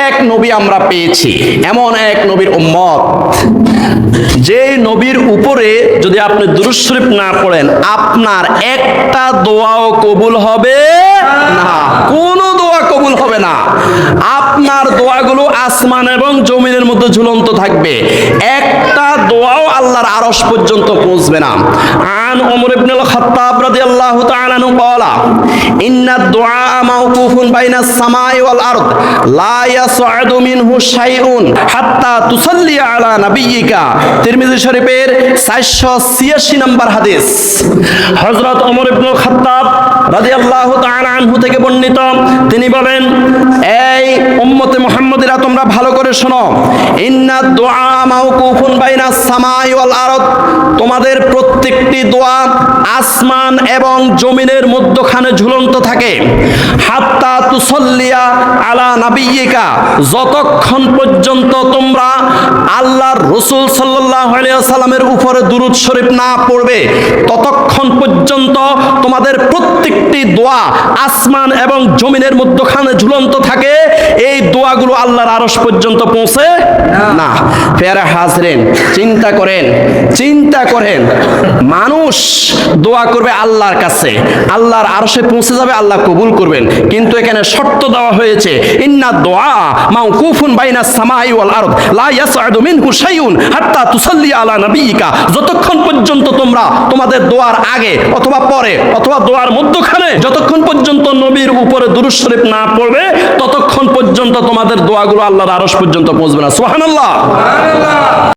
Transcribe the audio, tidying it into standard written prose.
এক নবী আমরা পেয়েছি, এমন এক নবীর উম্মত, যে নবীর উপরে যদি আপনি দুরূদ শরীফ না পড়েন আপনার একটা দোয়াও কবুল হবে না, কোনো দোয়া কবুল হবে না। আপনার দোয়াগুলো আসমান এবং জমিনের মধ্যে ঝুলন্ত থাকবে, একটা দোয়াও আল্লাহর আরশ পর্যন্ত পৌঁছবে না। আন ওমর ইবনুল খাত্তাব রাদিয়াল্লাহু তাআলা আনহু ক্বালা ইন্না দুআ মাওকুফুন বাইনাস সামাই ওয়াল আরদ লা ইয়াসউদু মিনহু শাইউন হাত্তা তুসাল্লি আলা নাবিয়্যিকা। তিরমিজি শরীফের 486 নম্বর হাদিস। হযরত ওমর ইবনুল খাত্তাব রাদিয়াল্লাহু তাআলা আনহু থেকে বর্ণিত, তিনি বলেন, এই উম্মতে মুহাম্মাদিরা তোমরা ভালো করে শোনো, ইন্না দুআ মাওকুফুন বাইনাস সামাই ওয়াল আরদ, তোমাদের প্রত্যেকটি দোয়া আসমান এবং জমিনের মধ্যখানে ঝুলন্ত থাকে। হাত্তা তুসাল্লিয়া আলা নাবিয়্যিকা, যতক্ষণ পর্যন্ত তোমরা আল্লাহর রাসূল সাল্লাল্লাহু আলাইহি ওয়াসাল্লামের উপরে দুরূদ শরীফ না পড়বে ততক্ষণ পর্যন্ত তোমাদের প্রত্যেকটি দোয়া আসমান এবং জমিনের মধ্যখানে ঝুলন্ত থাকে। এই দোয়াগুলো আল্লাহর আরশ পর্যন্ত পৌঁছে না। প্যারা হাজরেন, চিন্তা করেন, মানুষ দোয়া করবে আল্লাহর কাছে, আল্লাহর আরশে পৌঁছে যাবে, আল্লাহ কবুল করবেন, কিন্তু এখানে শর্ত দেওয়া হয়েছে, ইন্না দুআ মাওকুফুন বাইনাস সামাই ওয়াল আরদ লা ইয়াসউদু মিনহু শাইউন হাত্তা তুসাল্লি আলা নাবিয়্যিকা, যতক্ষণ পর্যন্ত তোমরা তোমাদের দোয়ার আগে অথবা পরে অথবা দোয়ার মধ্যখানে যতক্ষণ পর্যন্ত নবীর উপরে দুরূদ শরীফ না পড়বে ততক্ষণ পর্যন্ত তোমাদের দোয়াগুলো আল্লাহর আরশ পর্যন্ত পৌঁছবে না। সুবহানাল্লাহ।